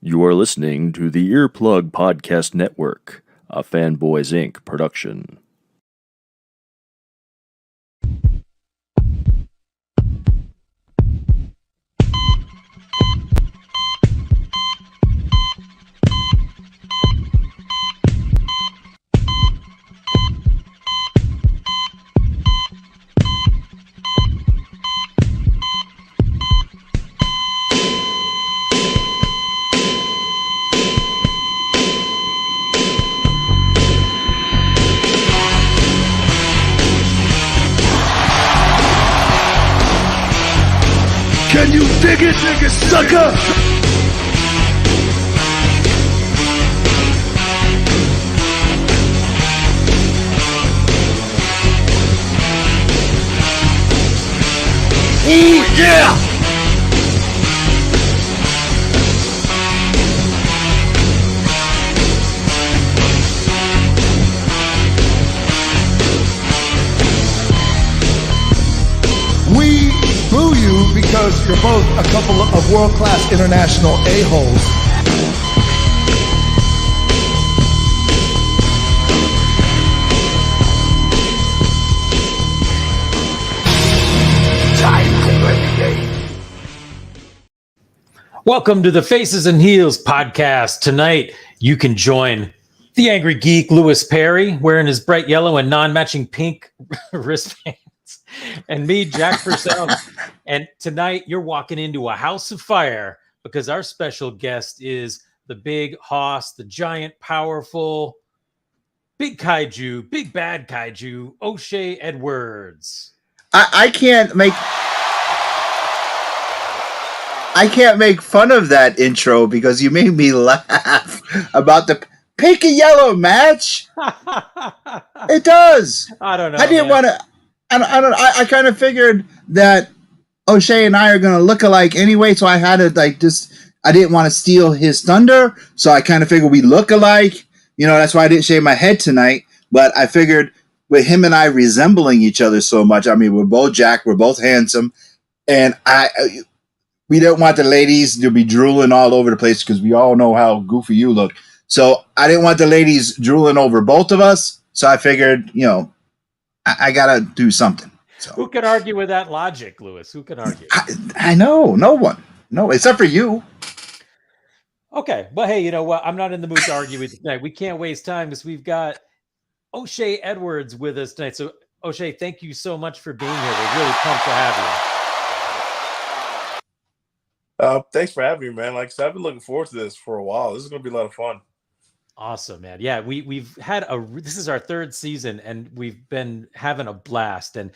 You are listening to the Earplug Podcast Network, a Fanboys Inc. production. Can you dig it, sucker? Ooh, yeah! We boo you because you're both a couple of world-class international a-holes. Welcome to the Facesandheels podcast. Tonight, you can join the angry geek Lewis Perry wearing his bright yellow and non-matching pink wristbands, and me, Jack Purcell. And tonight, you're walking into a house of fire because our special guest is the big hoss, the giant, powerful, big kaiju, big bad kaiju, O'Shea Edwards. I can't make fun of that intro because you made me laugh about the pink and yellow match. It does. I don't know. I didn't want to. I kind of figured that O'Shea and I are going to look alike anyway, so I had to I didn't want to steal his thunder, so I kind of figured we look alike. You know, that's why I didn't shave my head tonight. But I figured with him and I resembling each other so much, I mean, we're both Jack, we're both handsome, and we don't want the ladies to be drooling all over the place because we all know how goofy you look. So I didn't want the ladies drooling over both of us. So I figured, you know, I got to do something. So who can argue with that logic, Lewis? Who can argue? I know. No one. No, except for you. Okay. Well, hey, you know what? I'm not in the mood to argue with you tonight. We can't waste time because we've got O'Shea Edwards with us tonight. So, O'Shea, thank you so much for being here. We're really pumped to have you. Thanks for having me, man. Like I said, I've been looking forward to this for a while. This is going to be a lot of fun. Awesome, man. Yeah, we've had this is our third season and we've been having a blast. And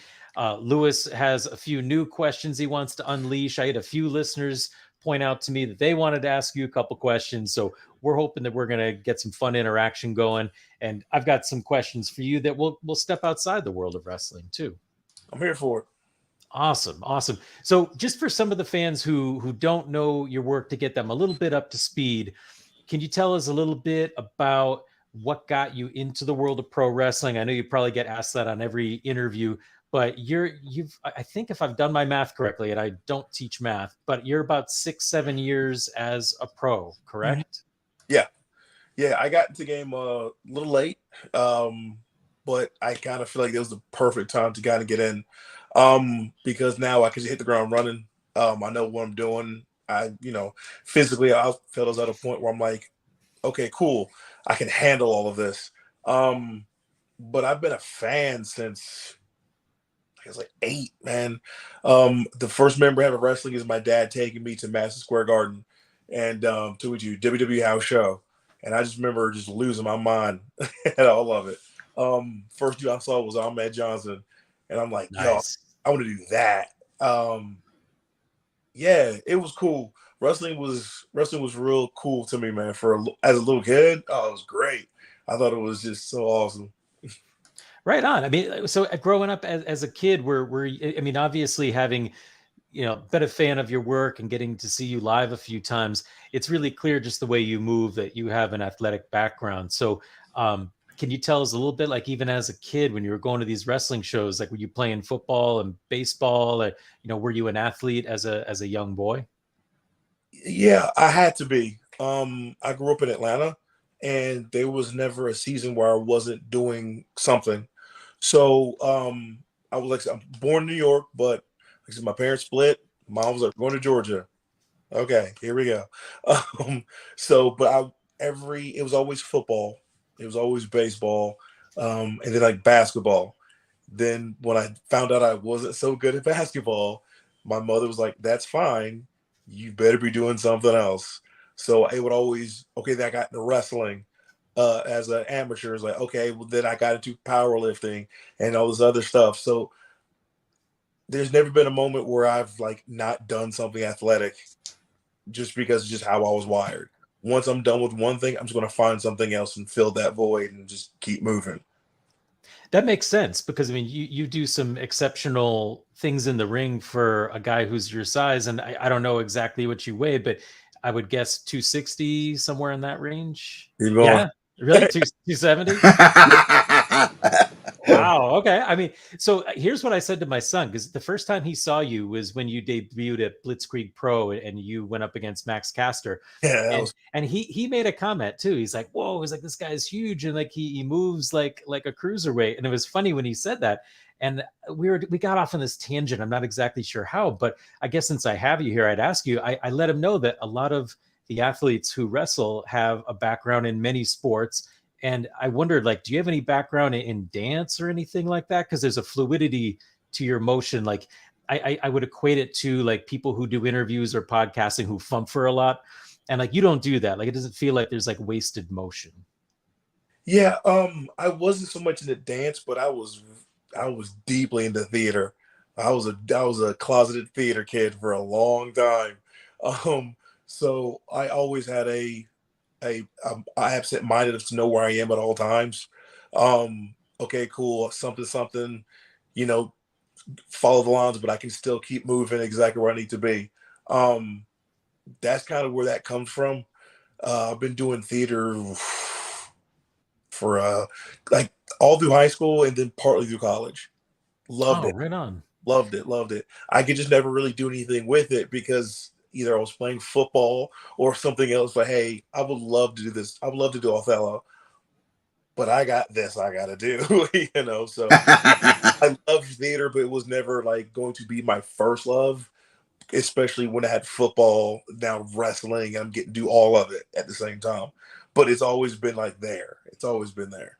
Lewis has a few new questions he wants to unleash. I had a few listeners point out to me that they wanted to ask you a couple questions. So we're hoping that we're going to get some fun interaction going. And I've got some questions for you that we'll step outside the world of wrestling too. I'm here for it. Awesome. So just for some of the fans who don't know your work, to get them a little bit up to speed, can you tell us a little bit about what got you into the world of pro wrestling? I know you probably get asked that on every interview, but I think if I've done my math correctly, and I don't teach math, but you're about 6-7 years as a pro, correct? Yeah. I got into the game a little late, but I kind of feel like it was the perfect time to kind of get in. Because now I can just hit the ground running. I know what I'm doing. Physically, I felt I was at a point where I'm like, okay, cool. I can handle all of this. But I've been a fan since I was like 8, man. The first memory I have of wrestling is my dad taking me to Madison Square Garden and to a WWE house show. And I just remember just losing my mind at all of it. First dude I saw was Ahmed Johnson. And I'm like, Nice. Yo, I want to do that. Yeah, it was cool. Wrestling was real cool to me, man. As a little kid, it was great. I thought it was just so awesome. Right on. I mean, so growing up as a kid, obviously having, been a fan of your work and getting to see you live a few times, it's really clear just the way you move that you have an athletic background. So, can you tell us a little bit, like even as a kid, when you were going to these wrestling shows, like were you playing football and baseball, or, were you an athlete as a young boy? Yeah, I had to be. I grew up in Atlanta, and there was never a season where I wasn't doing something. So I was like, I'm born in New York, but like I said, my parents split. Mom was like, going to Georgia. Okay, here we go. So, but it was always football. It was always baseball, and then like basketball. Then when I found out I wasn't so good at basketball, my mother was like, "That's fine. You better be doing something else." So it would always Then I got into wrestling as an amateur. It's like okay, well then I got into powerlifting and all this other stuff. So there's never been a moment where I've like not done something athletic just because it's just how I was wired. Once I'm done with one thing, I'm just going to find something else and fill that void and just keep moving. That makes sense because I mean, you do some exceptional things in the ring for a guy who's your size, and I don't know exactly what you weigh, but I would guess 260 somewhere in that range. Keep going. Yeah, really, 270. Wow. Okay. I mean, so here's what I said to my son because the first time he saw you was when you debuted at Blitzkrieg Pro and you went up against Max Caster. Yeah, And he made a comment too. He's like, "Whoa!" He's like, "This guy's huge and like he moves like a cruiserweight." And it was funny when he said that. And we got off on this tangent. I'm not exactly sure how, but I guess since I have you here, I'd ask you. I let him know that a lot of the athletes who wrestle have a background in many sports. And I wondered, like, do you have any background in dance or anything like that? Because there's a fluidity to your motion. Like, I would equate it to like people who do interviews or podcasting who fumfer a lot, and like you don't do that. Like, it doesn't feel like there's like wasted motion. yeah. I wasn't so much into dance, but I was deeply into theater. I was a closeted theater kid for a long time. So I always had I absent-minded to know where I am at all times. Okay, cool, something, follow the lines, but I can still keep moving exactly where I need to be. That's kind of where that comes from. I've been doing theater for like all through high school and then partly through college. Loved it. Right on. Loved it. I could just never really do anything with it because either I was playing football or something else. But hey, I would love to do this. I would love to do Othello, but I got this I got to do, So I love theater, but it was never like going to be my first love, especially when I had football, now wrestling. I'm getting to do all of it at the same time. But it's always been like there. It's always been there.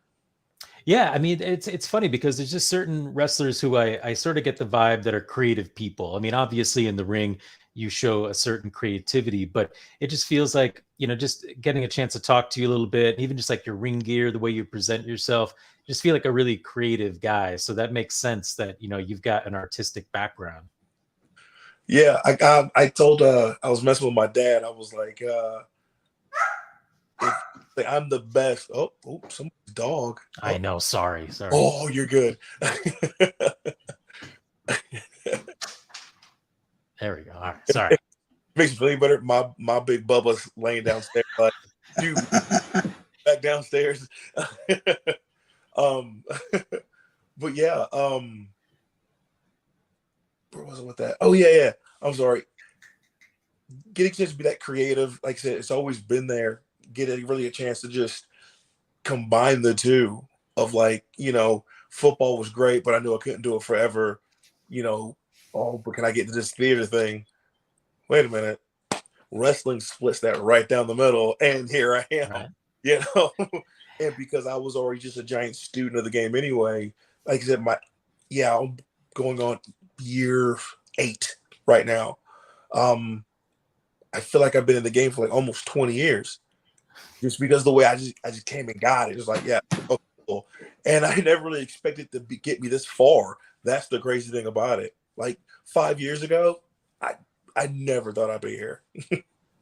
Yeah, I mean, it's funny because there's just certain wrestlers who I sort of get the vibe that are creative people. I mean, obviously in the ring, you show a certain creativity, but it just feels like, just getting a chance to talk to you a little bit, even just like your ring gear, the way you present yourself, just feel like a really creative guy. So that makes sense that, you've got an artistic background. Yeah, I told I was messing with my dad. I was like, I'm the best. Oh, somebody's dog. I know. Sorry. Oh, you're good. There we go. All right. Sorry. Makes me feel better. My big Bubba's laying downstairs. Like, dude, back downstairs. But yeah. Where was it with that? Oh yeah. I'm sorry. Getting a chance to be that creative, like I said, it's always been there. Getting really a chance to just combine the two of like, football was great, but I knew I couldn't do it forever. But can I get to this theater thing? Wait a minute. Wrestling splits that right down the middle, and here I am. Right. And because I was already just a giant student of the game anyway, like I said, I'm going on year 8 right now. I feel like I've been in the game for like almost 20 years. Just because the way I just came and got it. It's like, yeah, okay, cool. And I never really expected to get me this far. That's the crazy thing about it. Like 5 years ago, I never thought I'd be here.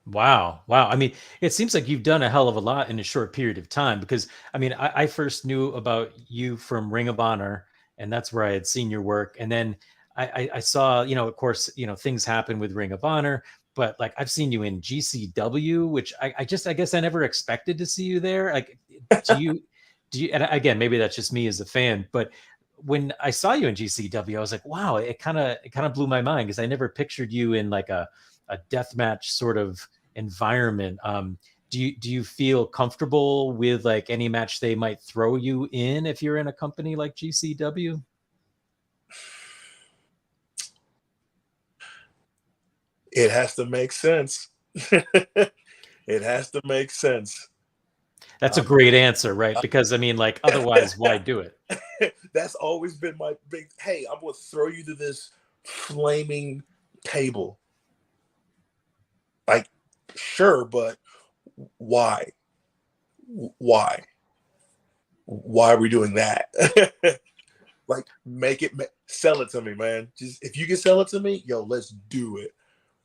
Wow. I mean, it seems like you've done a hell of a lot in a short period of time because, I mean, I first knew about you from Ring of Honor, and that's where I had seen your work. And then I saw, of course, things happen with Ring of Honor, but like I've seen you in GCW, which I guess I never expected to see you there. Like, do you, and again, maybe that's just me as a fan, but when I saw you in GCW, I was like, wow, it kind of blew my mind because I never pictured you in like a deathmatch sort of environment. Do you feel comfortable with like any match they might throw you in if you're in a company like GCW? It has to make sense. It has to make sense. That's a great answer, right? Because I mean, like, otherwise, why do it? That's always been my big, hey, I'm going to throw you to this flaming table. Like, sure, but why? Why? Why are we doing that? Like, sell it to me, man. Just if you can sell it to me, yo, let's do it.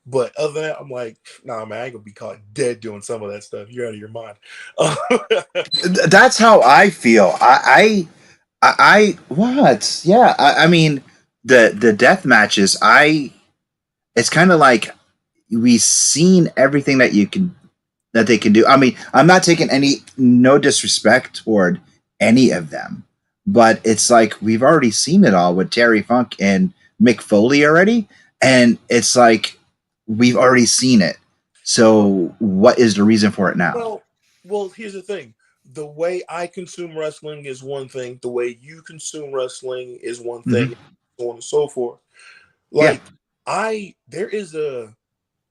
But other than that, I'm like, nah, man, I ain't gonna be caught dead doing some of that stuff. You're out of your mind. That's how I feel. What? Yeah. I mean, the death matches. It's kind of like we've seen everything that they can do. I mean, I'm not taking no disrespect toward any of them, but it's like we've already seen it all with Terry Funk and Mick Foley already, and it's like we've already seen it. So what is the reason for it now? Well, here's the thing. The way I consume wrestling is one thing. The way you consume wrestling is one thing, so on and so forth. Like,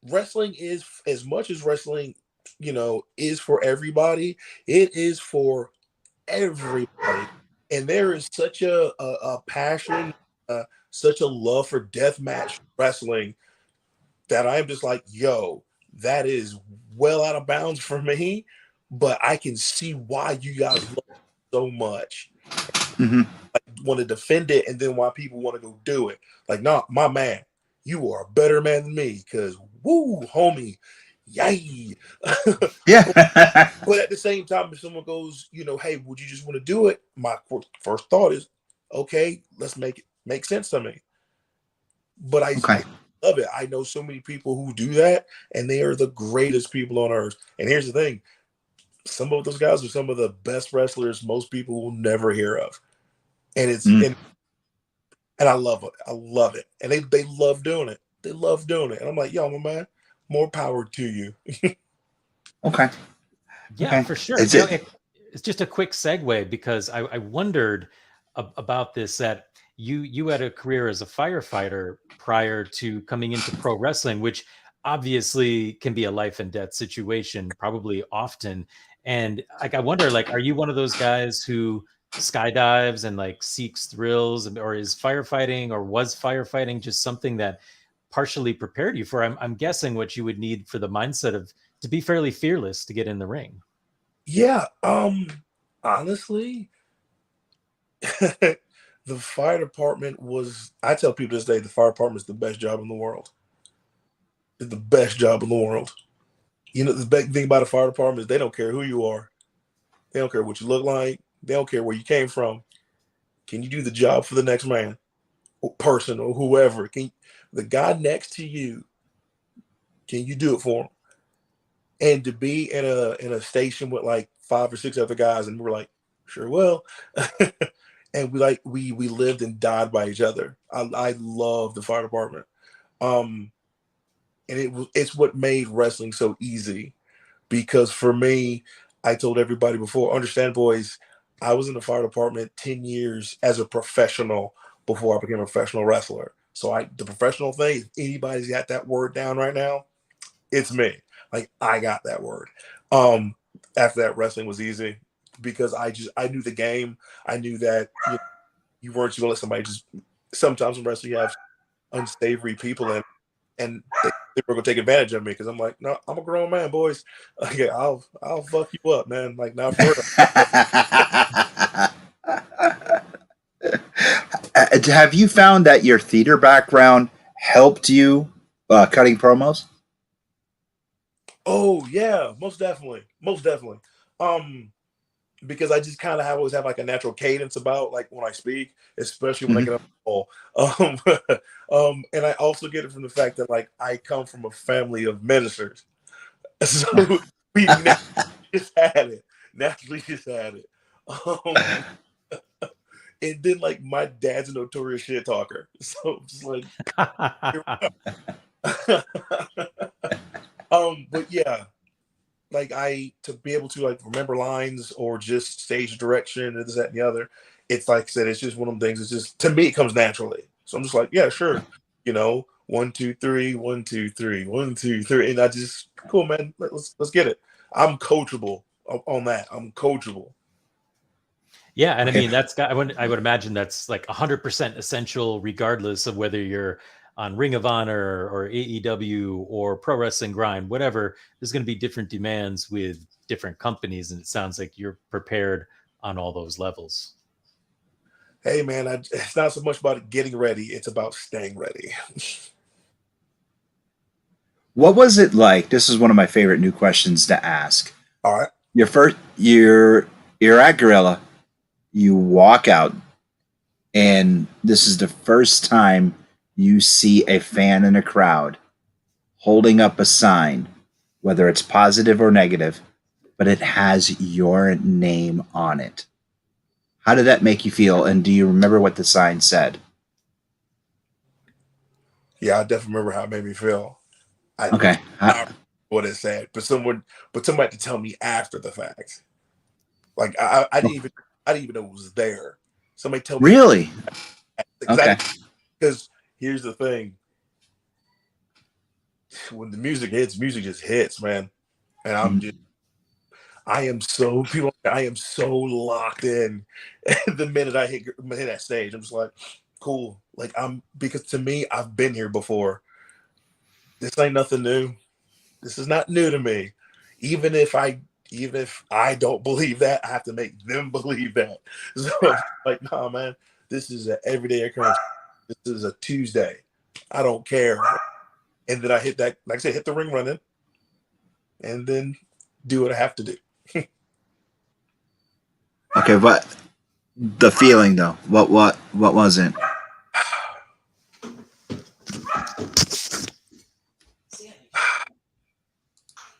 wrestling is, as much as wrestling, is for everybody, it is for everybody. And there is such a passion, such a love for deathmatch wrestling that I'm just like, yo, that is well out of bounds for me, but I can see why you guys love it so much. I want to defend it, and then why people want to go do it. Like, no, my man, you are a better man than me, because woo, homie, yay. Yeah. But at the same time, if someone goes, hey, would you just want to do it? My first thought is, okay, let's make it make sense to me. But I love it. I know so many people who do that, and they are the greatest people on earth. And here's the thing. Some of those guys are some of the best wrestlers most people will never hear of. And it's and I love it. I love it. And they love doing it. They love doing it. And I'm like, yo, my man, more power to you. Okay. Yeah, okay. for sure. It's just a quick segue, because I wondered about this, that you had a career as a firefighter prior to coming into pro wrestling, which obviously can be a life and death situation, probably often. And like, I wonder, like, are you one of those guys who skydives and like seeks thrills, or is firefighting, or was firefighting just something that partially prepared you for? I'm guessing what you would need for the mindset of to be fairly fearless to get in the ring. Yeah. Honestly, the fire department I tell people this day, the fire department is the best job in the world. It's the best job in the world. The big thing about the fire department is they don't care who you are. They don't care what you look like. They don't care where you came from. Can you do the job for the next man or person or whoever? The guy next to you, can you do it for him? And to be in a station with like 5 or 6 other guys, and we're like, sure will. And we lived and died by each other. I love the fire department. And it's what made wrestling so easy, because for me, I told everybody before, understand, boys, I was in the fire department 10 years as a professional before I became a professional wrestler. So the professional thing, if anybody's got that word down right now, it's me. Like, I got that word. After that, wrestling was easy, because I knew the game. I knew that you weren't just gonna let somebody sometimes in wrestling you have unsavory people in, and they were gonna take advantage of me, because I'm like, no, I'm a grown man, boys. Okay, I'll fuck you up, man. Like, not for real. Have you found that your theater background helped you cutting promos? Oh yeah, most definitely. Because I just kind of always have like a natural cadence about like when I speak, especially when I get up the ball. And I also get it from the fact that like I come from a family of ministers, so we naturally just had it. And then like my dad's a notorious shit talker, so just like. But yeah, like to be able to like remember lines or just stage direction and this, that, and the other. It's like I said, it's just one of them things. It's just, to me, it comes naturally. So I'm just like, yeah, sure. 1, 2, 3, 1, 2, 3, 1, 2, 3, and I just cool, man. Let's get it. I'm coachable on that. I'm coachable. Yeah, and I mean I would imagine that's like 100% essential, regardless of whether you're on Ring of Honor or AEW or Pro Wrestling Grind, whatever. There's going to be different demands with different companies, and it sounds like you're prepared on all those levels. Hey, man, it's not so much about getting ready; it's about staying ready. What was it like? This is one of my favorite new questions to ask. All right, you're at Gorilla. You walk out, and this is the first time you see a fan in a crowd holding up a sign, whether it's positive or negative, but it has your name on it. How did that make you feel? And do you remember what the sign said? Yeah, I definitely remember how it made me feel. I Okay. don't know what it said, but somebody had to tell me after the fact. Like I didn't even know it was there. Somebody told me. Really? Okay. Because here's the thing: when the music hits, music just hits, man. And I am so locked in. The minute I hit that stage, I'm just like, cool. Like because to me, I've been here before. This ain't nothing new. This is not new to me. Even if I don't believe that, I have to make them believe that. So like, nah, man, this is an everyday occurrence. This is a Tuesday. I don't care. And then I hit that, like I said, hit the ring running, and then do what I have to do. Okay, but the feeling though, what was it?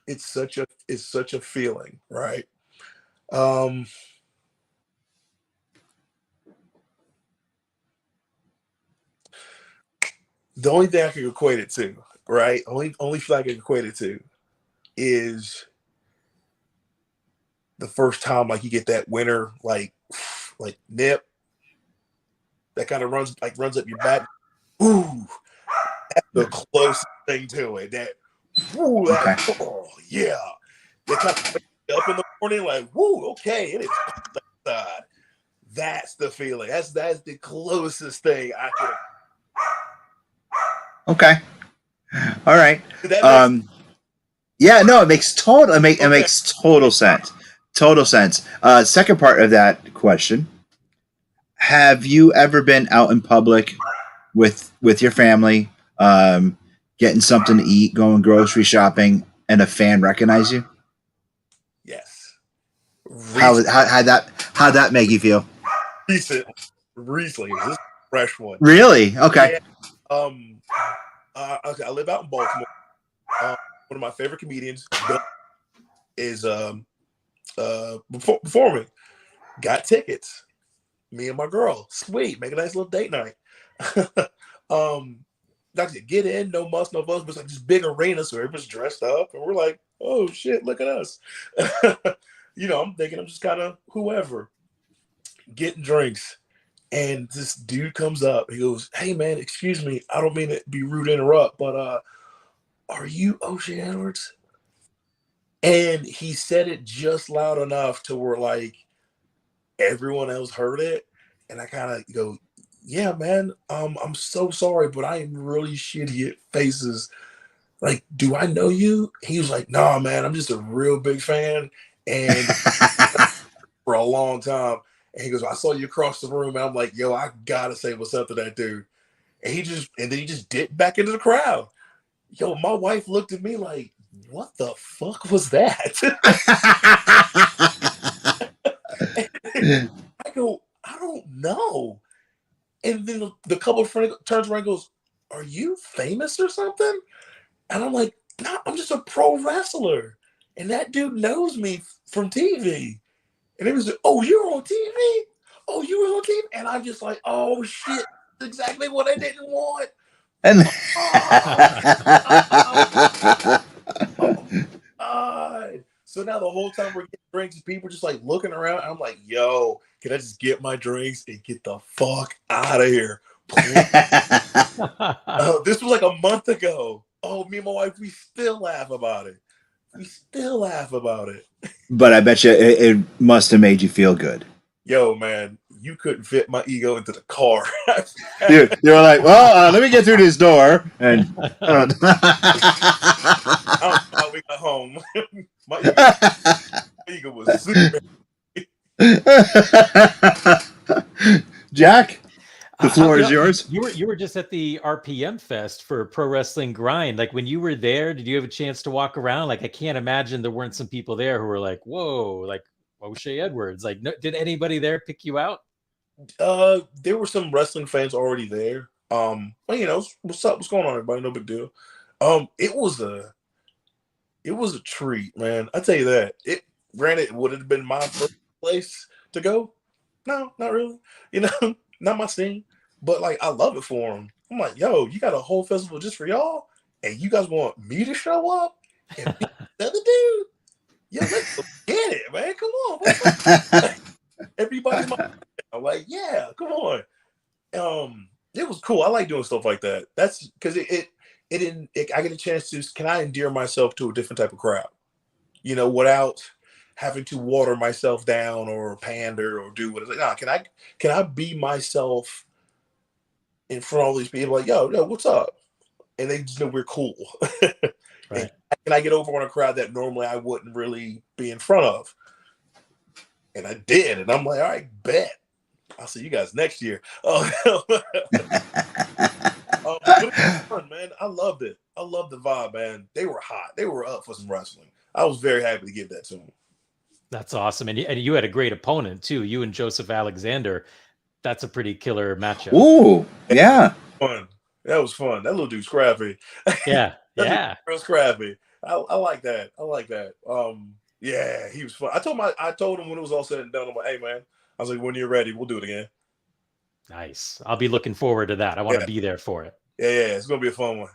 It's such a feeling, right? The only thing I can equate it to, right? Only thing I can equate it to is the first time like you get that winter like nip that kind of runs up your back. Ooh, that's the closest thing to it. Oh yeah. They kind of wake you up in the morning like, woo, okay, it is outside. That's the feeling. That's the closest thing I could. Okay. All right. Yeah, no, it makes total sense. Total sense. Second part of that question: have you ever been out in public with your family, getting something to eat, going grocery shopping, and a fan recognize you? Yes. How'd that make you feel? Recently, this is a fresh one. Really? Okay. Yeah. Okay, I live out in Baltimore. One of my favorite comedians is performing. Got tickets. Me and my girl. Sweet. Make a nice little date night. Get in, no muss, no fuss, but it's like this big arena, so everybody's dressed up, and we're like, oh shit, look at us. I'm thinking I'm just kind of whoever. Getting drinks. And this dude comes up. He goes, hey, man, excuse me. I don't mean to be rude to interrupt, but are you O'Shea Edwards? And he said it just loud enough to where, like, everyone else heard it. And I kind of go, yeah, man, I'm so sorry, but I am really shitty at faces. Like, do I know you? He was like, nah, man, I'm just a real big fan. And for a long time. And he goes, I saw you across the room. And I'm like, yo, I gotta say what's up to that dude. And then he just dipped back into the crowd. Yo, my wife looked at me like, what the fuck was that? I go, I don't know. And then the couple of friends turns around and goes, are you famous or something? And I'm like, no, I'm just a pro wrestler. And that dude knows me from TV. And it was like, oh, you're on TV? Oh, you were on TV? And I'm just like, oh, shit. That's exactly what I didn't want. And god! So now the whole time we're getting drinks, people just like looking around. I'm like, yo, can I just get my drinks and get the fuck out of here? This was like a month ago. Oh, me and my wife, we still laugh about it. But I bet you it must have made you feel good. Yo, man, you couldn't fit my ego into the car. You were like, well, let me get through this door. And How we got home. My ego was super. Jack, the floor is yours. You were just at the RPM Fest for Pro Wrestling Grind. Like when you were there, did you have a chance to walk around? Like I can't imagine there weren't some people there who were like, "Whoa!" Like O'Shea Edwards. Like, no, did anybody there pick you out? There were some wrestling fans already there. Well, you know, what's up? What's going on, everybody? No big deal. It was a treat, man. I tell you that. Granted, would it have been my first place to go? No, not really. You know, not my scene. But like, I love it for them. I'm like, yo, you got a whole festival just for y'all, and you guys want me to show up and be the other dude? Yeah, let's get it, man. Come on. Everybody's I'm like, yeah, come on. It was cool. I like doing stuff like that. That's because I get a chance to, can I endear myself to a different type of crowd, you know, without having to water myself down or pander or do what it's like. Nah, can I be myself in front of all these people? Like, yo, what's up? And they just know we're cool. Right. Can I get over on a crowd that normally I wouldn't really be in front of? And I did. And I'm like, all right, bet. I'll see you guys next year. It was fun, man. I loved it. I loved the vibe, man. They were hot. They were up for some wrestling. I was very happy to give that to them. That's awesome. And you had a great opponent too. You and Joseph Alexander. That's a pretty killer matchup. Ooh, yeah. Fun. That was fun. That little dude's scrappy. Yeah. Yeah. Real scrappy. I like that. Yeah, he was fun. I told him when it was all said and done, I'm like, hey man, I was like, when you're ready, we'll do it again. Nice. I'll be looking forward to that. I want to be there for it. Yeah, it's gonna be a fun one.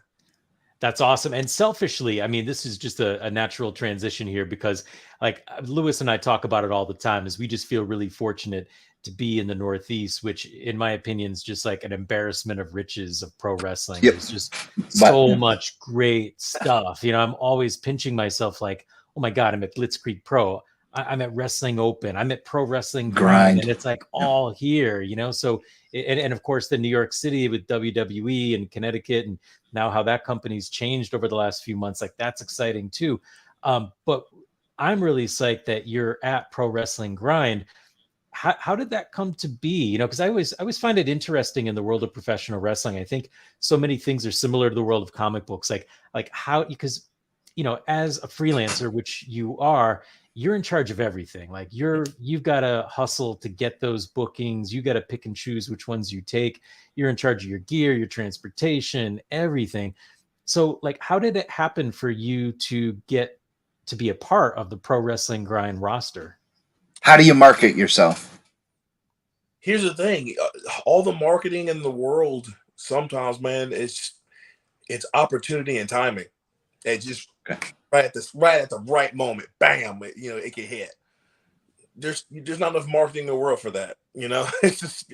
That's awesome. And selfishly, I mean, this is just a natural transition here because like Lewis and I talk about it all the time is we just feel really fortunate to be in the Northeast, which in my opinion is just like an embarrassment of riches of pro wrestling. Yep. There's just so much great stuff. You know, I'm always pinching myself like, oh my God, I'm at Blitzkrieg Pro. I'm at Wrestling Open. I'm at Pro Wrestling Grind. And it's like all here, you know? So, and of course the New York City with WWE and Connecticut and now how that company's changed over the last few months, like that's exciting too. But I'm really psyched that you're at Pro Wrestling Grind. How did that come to be? You know, because I always find it interesting in the world of professional wrestling. I think so many things are similar to the world of comic books, like how, because, you know, as a freelancer, which you are, you're in charge of everything. Like you've got to hustle to get those bookings. You got to pick and choose which ones you take. You're in charge of your gear, your transportation, everything. So like, how did it happen for you to get to be a part of the Pro Wrestling Grind roster? How do you market yourself? Here's the thing. All the marketing in the world, sometimes, man, it's opportunity and timing. It's just right at the right moment, bam, you know, it can hit. There's not enough marketing in the world for that, you know. It's just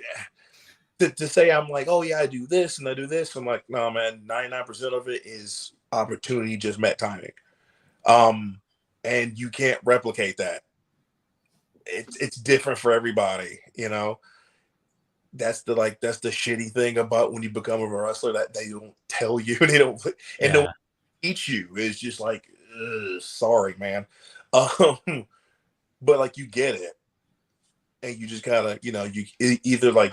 to say I'm like, oh yeah, I do this and I do this. I'm like, no, man, 99% of it is opportunity just met timing. And you can't replicate that. It's different for everybody, you know. That's the shitty thing about when you become a wrestler, that they don't tell you, they don't teach you. It's just like, sorry, man. But like, you get it, and you just kind of, you know, you either like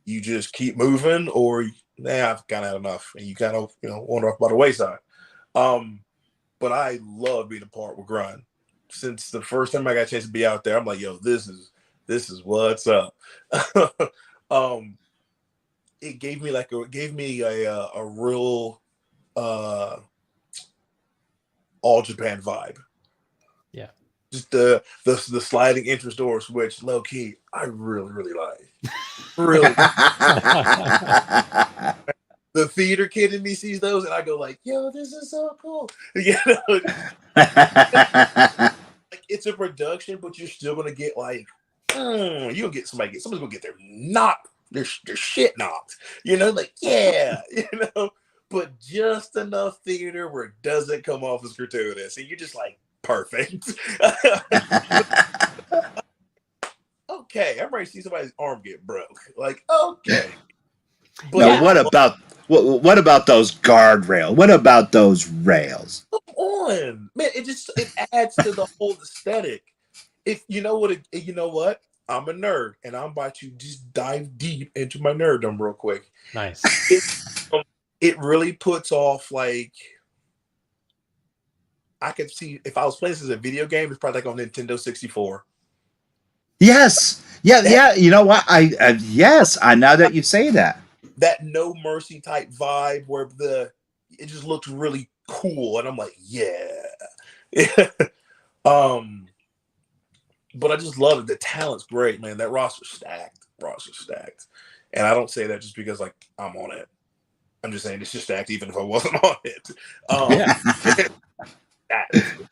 you just keep moving, or I've kind of had enough, and you kind of, you know, wander off by the wayside. But I love being a part with Grind. Since the first time I got a chance to be out there, I'm like, yo, this is what's up. It gave me a real All Japan vibe. Yeah, just the sliding entrance door switch, low key, I really like. Really, the theater kid in me sees those, and I go like, "Yo, this is so cool." You know, like it's a production, but you're still gonna get like, you gonna get somebody's gonna get their shit knocked. You know, like but just enough theater where it doesn't come off as gratuitous, and you're just like, perfect. Okay, I'm ready to see somebody's arm get broke. Like, okay. But now, what about those guardrails? What about those rails? Come on, man! It adds to the whole aesthetic. If you know what, I'm a nerd, and I'm about to just dive deep into my nerddom real quick. Nice. It really puts off like. I could see if I was playing this as a video game, it's probably like on Nintendo 64. Yes. Yeah. You know what? Yes. I now that you say that. That No Mercy type vibe where it just looks really cool, and I'm like, yeah. But I just love it. The talent's great, man. That roster's stacked. And I don't say that just because like I'm on it. I'm just saying it's just stacked even if I wasn't on it.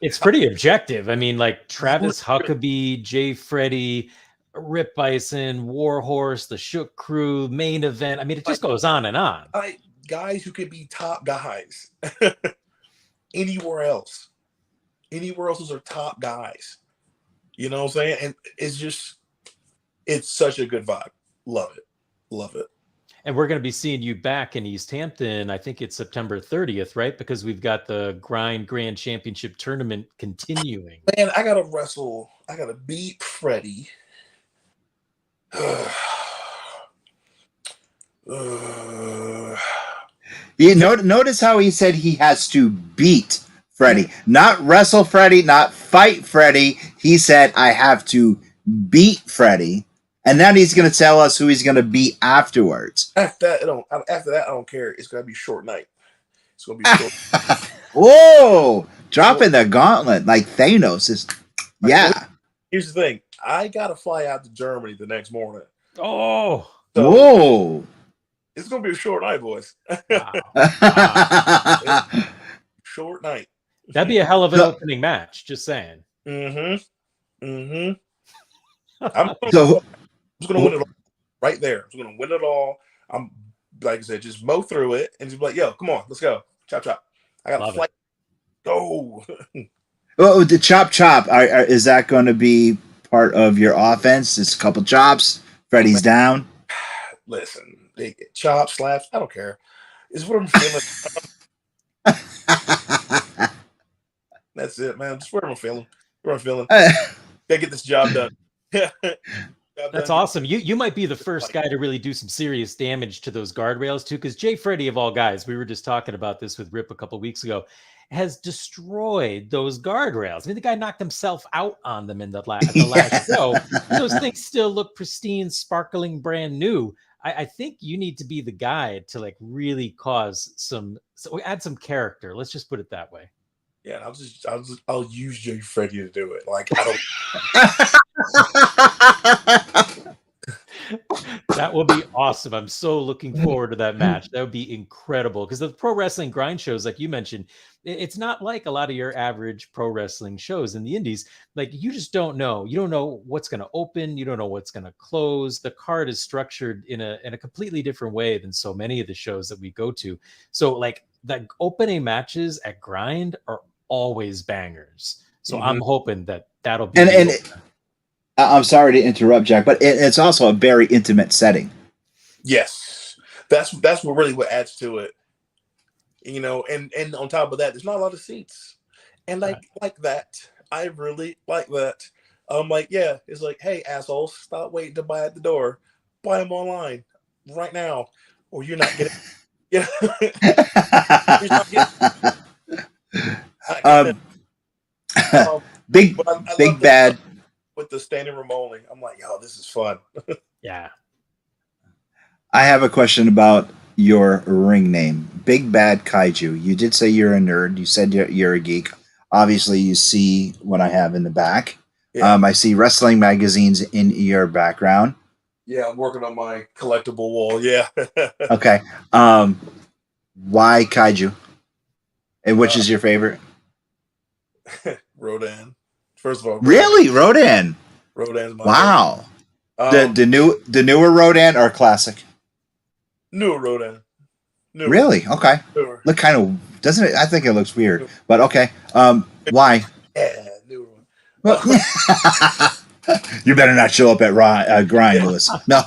It's pretty objective. I mean, like Travis Huckabee, Jay Freddy, Rip Bison, Warhorse, the Shook Crew, Main Event. I mean, it just goes on and on. Guys who could be top guys anywhere else. Those are top guys. You know what I'm saying? And it's such a good vibe. Love it. And we're going to be seeing you back in East Hampton. I think it's September 30th, right? Because we've got the Grind Grand Championship tournament continuing. Man, I got to wrestle. I got to beat Freddie. Notice how he said he has to beat Freddie, not wrestle Freddie, not fight Freddie. He said, I have to beat Freddie. And then he's going to tell us who he's going to beat afterwards. After that, I don't care. It's going to be short night. It's going to be short. Whoa! Dropping the gauntlet like Thanos. Here's the thing. I got to fly out to Germany the next morning. Oh! So whoa! It's going to be a short night, boys. Wow. Short night. That'd be a hell of an opening match, just saying. Mm-hmm. I'm just going to win it all right there. I'm going to win it all. I'm, like I said, just mow through it and just be like, yo, come on, let's go. Chop. I got to flight. Go. Oh, the chop. Is that going to be part of your offense? It's a couple chops. Freddie's down. Listen, chop, slaps, I don't care. It's what I'm feeling. That's it, man. Just what I'm feeling. Gotta get this job done. That's awesome. You might be the first guy to really do some serious damage to those guardrails too, because Jay Freddy, of all guys, we were just talking about this with Rip a couple of weeks ago, has destroyed those guardrails. I mean, the guy knocked himself out on them in the last show. Those things still look pristine, sparkling, brand new. I think you need to be the guy to like really cause add some character. Let's just put it that way. Yeah, I'll use Jay Freddy to do it. Like I don't. That will be awesome. I'm so looking forward to that match. That would be incredible because the pro wrestling grind shows, like you mentioned, it's not like a lot of your average pro wrestling shows in the indies. Like you just don't know. You don't know what's going to open. You don't know what's going to close. The card is structured in a completely different way than so many of the shows that we go to. So like the opening matches at Grind are always bangers. So I'm hoping that'll be and I'm sorry to interrupt, Jack, but it's also a very intimate setting. Yes, that's what adds to it. You know, and on top of that, there's not a lot of seats, and like that, I really like that. I'm like, yeah, it's like, hey, assholes, stop waiting to buy at the door, buy them online right now, or you're not getting. Yeah, you're not getting. Big bad. With the standing room only, I'm like, yo, this is fun. Yeah. I have a question about your ring name, Big Bad Kaiju. You did say you're a nerd. You said you're a geek. Obviously, you see what I have in the back. Yeah. I see wrestling magazines in your background. Yeah, I'm working on my collectible wall. Yeah. Okay. Why Kaiju? And which is your favorite? Rodan. First of all, Really, Rodan? Rodan's my Wow. favorite. The newer Rodan or classic? Newer Rodan. Newer. Really? Okay. Newer. Look kind of doesn't it? I think it looks weird, but okay. Why? Yeah, newer one. Well, you better not show up at Grind, Lewis. No.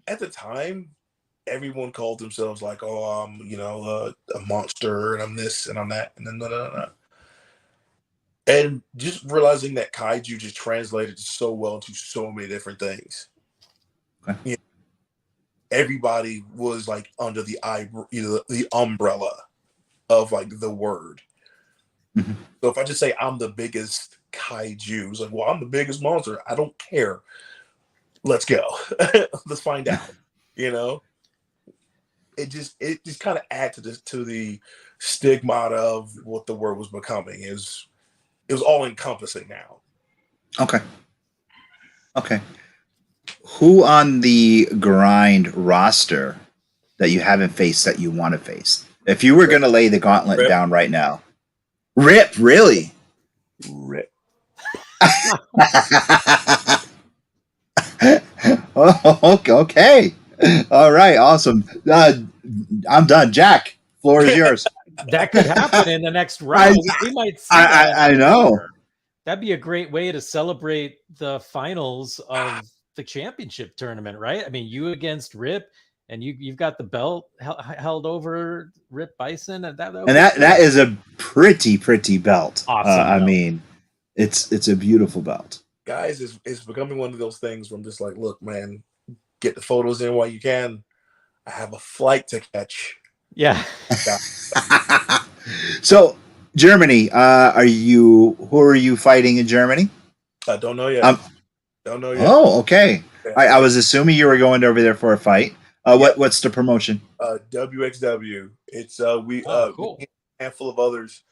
At the time, everyone called themselves like, "Oh, I'm a monster, and I'm this, and I'm that, and then da. And just realizing that Kaiju just translated so well into so many different things. Okay. You know, everybody was like under the the umbrella of like the word. Mm-hmm. So if I just say I'm the biggest Kaiju, it's like, well, I'm the biggest monster. I don't care. Let's go. Let's find out. It just kind of adds to the stigmata of what the word was becoming. It was all encompassing now. Okay. Who on the Grind roster that you haven't faced that you want to face? If you were going to lay the gauntlet Rip. down right now, Rip, really? Rip. Oh, okay. All right. Awesome. I'm done. Jack, floor is yours. That could happen in the next round. We might see that. I know. That'd be a great way to celebrate the finals of the championship tournament, right? I mean, you against Rip, and you've got the belt held over Rip Bison, and that is a pretty belt. Awesome. I mean, it's a beautiful belt. Guys, it's becoming one of those things where I'm just like, look, man, get the photos in while you can. I have a flight to catch. Yeah. So, Germany, who are you fighting in Germany? I don't know yet. Don't know yet. Oh, okay. Yeah. I was assuming you were going over there for a fight. What's the promotion? WXW. It's cool. A handful of others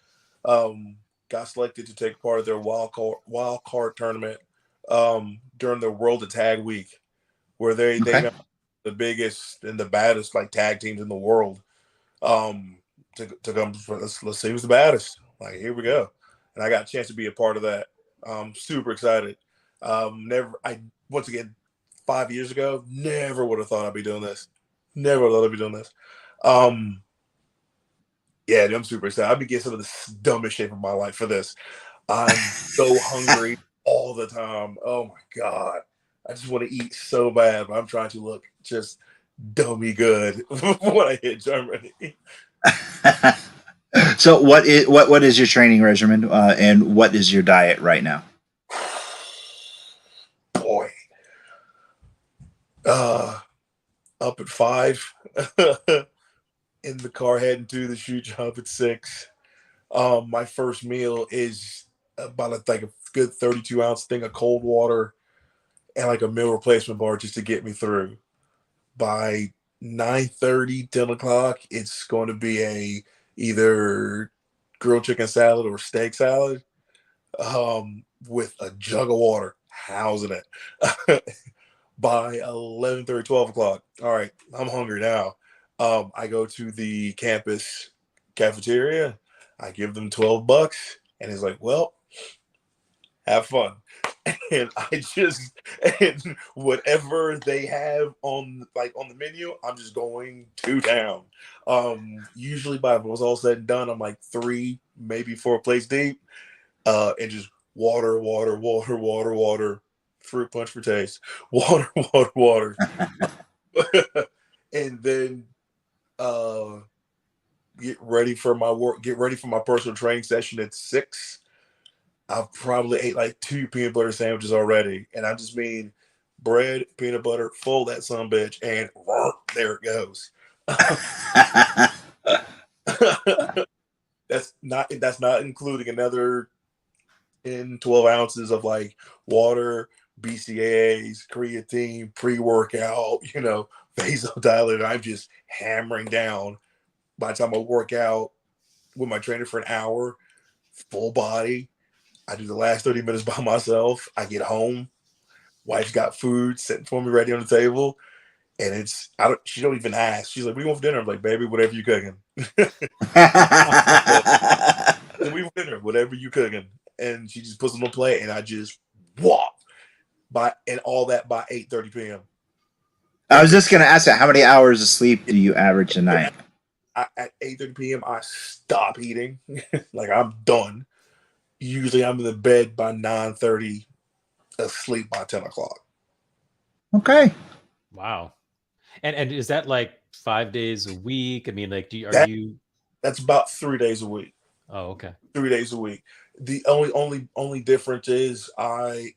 got selected to take part of their wild card tournament during the World of Tag Week, where they got the biggest and the baddest like tag teams in the world. To come, let's see who's the baddest. Like, here we go, and I got a chance to be a part of that. Super excited. Once again, 5 years ago, never would have thought I'd be doing this. Never would have thought I'd be doing this. Yeah, I'm super excited. I've been getting some of the dumbest shape of my life for this. I'm so hungry all the time. Oh my God. I just want to eat so bad, but I'm trying to look just dummy good when I hit Germany. So what is your training regimen and what is your diet right now? Boy. Up at 5. In the car heading to the shoot job at 6. My first meal is about a good 32-ounce thing of cold water and like a meal replacement bar just to get me through. By 9:30, 10 o'clock, it's going to be either grilled chicken salad or steak salad with a jug of water housing it. By 11:30, 12 o'clock, all right, I'm hungry now. I go to the campus cafeteria. I give them $12, and it's like, well, have fun. And and whatever they have on the menu, I'm just going to town. Usually by when it's all said and done, I'm like 3, maybe 4 plates deep, and just water, fruit punch for taste, water. And then get ready for my personal training session at 6. I've probably ate like 2 peanut butter sandwiches already, and I just mean bread, peanut butter, fold that son bitch, and there it goes. That's not including another 10-12 ounces of like water, BCAAs, creatine, pre-workout, vasodilator. I'm just hammering down. By the time I work out with my trainer for an hour, full body, I do the last 30 minutes by myself. I get home. Wife's got food sitting for me ready on the table. And she don't even ask. She's like, "We want for dinner." I'm like, "Baby, whatever you cooking." Then we for dinner, whatever you cooking. And she just puts them on the plate, and I just walk and all that by 8:30 p.m. I was just gonna ask you, how many hours of sleep do you average a night? At 8:30 p.m. I stop eating. Like, I'm done. Usually I'm in the bed by 9:30, asleep by 10 o'clock. Okay. Wow. And is that like 5 days a week? I mean, like, That's about 3 days a week. Oh, okay. 3 days a week. The only difference is I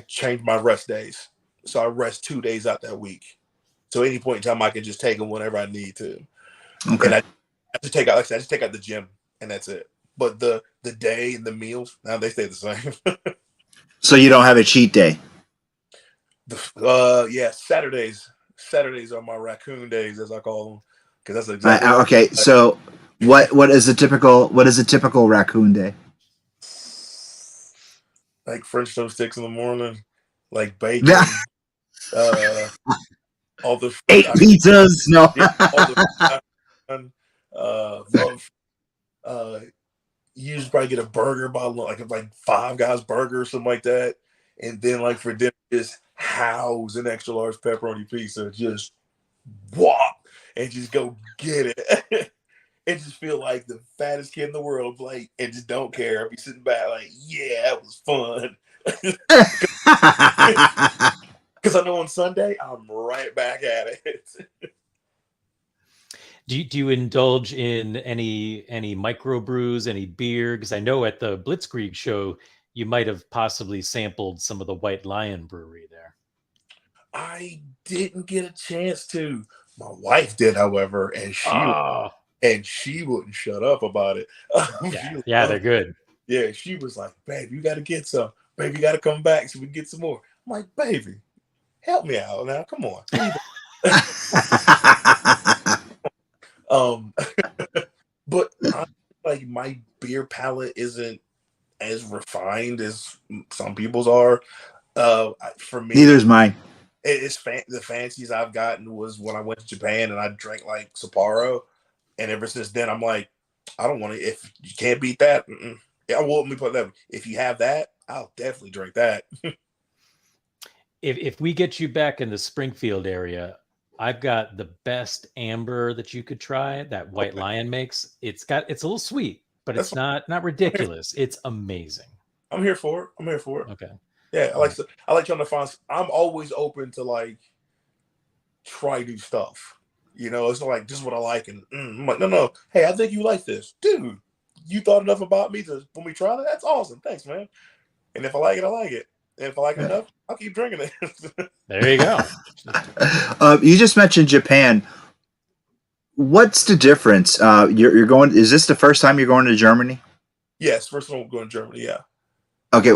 change my rest days. So I rest 2 days out that week. So any point in time I can just take them whenever I need to. Okay. And I just take out, like I said, I just take out the gym, and that's it. But the day and the meals, now they stay the same. So you don't have a cheat day? Yeah, Saturdays are my raccoon days, as I call them, because that's exactly okay. So what is a typical raccoon day? like French toast sticks in the morning, like bacon, all the 8 pizzas. No. yeah, all the you usually probably get a burger by like Five Guys burger or something like that, and then like for dinner just house an extra large pepperoni pizza, just walk and just go get it. And just feel like the fattest kid in the world, like, and just don't care. I'll be sitting back like, yeah, that was fun. Because I know on Sunday I'm right back at it. Do you indulge in any microbrews, any beer? Because I know at the Blitzkrieg show you might have possibly sampled some of the White Lion brewery there. I didn't get a chance to. My wife did, however, and she wouldn't shut up about it. Yeah, they're good. Yeah, she was like, "Babe, you got to get some. Babe, you got to come back so we can get some more." I'm like, "Baby, help me out now. Come on." But like my beer palate isn't as refined as some people's are. For me, neither's mine. It's the fanciest I've gotten was when I went to Japan and I drank like Sapporo, and ever since then I'm like, I don't want to. If you can't beat that, yeah, well, let me put that. If you have that, I'll definitely drink that. If we get you back in the Springfield area, I've got the best amber that you could try that White Lion makes. It's a little sweet, but it's not ridiculous. It's amazing. I'm here for it. I'm here for it. Okay. Yeah, I like trying to find. I'm always open to like try new stuff. You know, it's not like this is what I like, and I'm like, no. Hey, I think you like this, dude. You thought enough about me to when we try that. That's awesome. Thanks, man. And if I like it, I like it. And if I like it enough, I'll keep drinking it. There you go. You just mentioned Japan. What's the difference? You're going. Is this the first time you're going to Germany? Yes, first time I'm going to Germany. Yeah. Okay.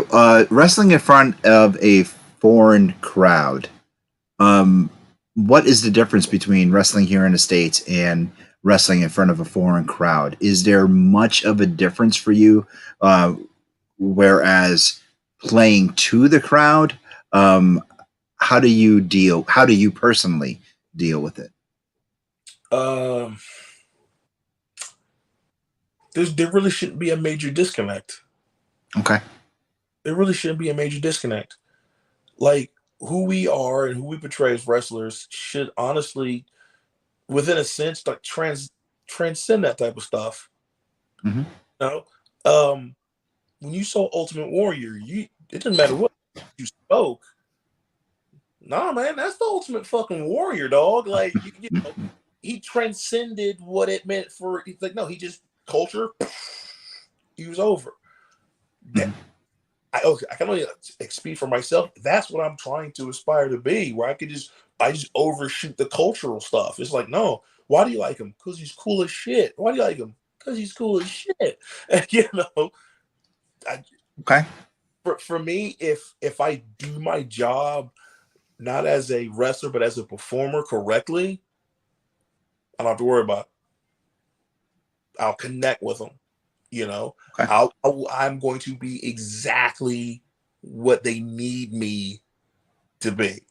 Wrestling in front of a foreign crowd. What is the difference between wrestling here in the States and wrestling in front of a foreign crowd? Is there much of a difference for you? Whereas playing to the crowd, how do you personally deal with it? There really shouldn't be a major disconnect. Okay. There really shouldn't be a major disconnect. Like who we are and who we portray as wrestlers should honestly, within a sense, like transcend that type of stuff. Mm-hmm. You know, when you saw Ultimate Warrior, it didn't matter what you spoke. Nah, man, that's the Ultimate fucking Warrior, dog. Like, you know, he transcended what it meant for. He's like, no, he just culture. He was over. Mm-hmm. I can only speak for myself. That's what I'm trying to aspire to be, where I just overshoot the cultural stuff. It's like, no, why do you like him? Because he's cool as shit. Why do you like him? Because he's cool as shit. You know. Okay. For me, if I do my job not as a wrestler but as a performer correctly, I don't have to worry about it. I'll connect with them. You know, okay. I'm going to be exactly what they need me to be.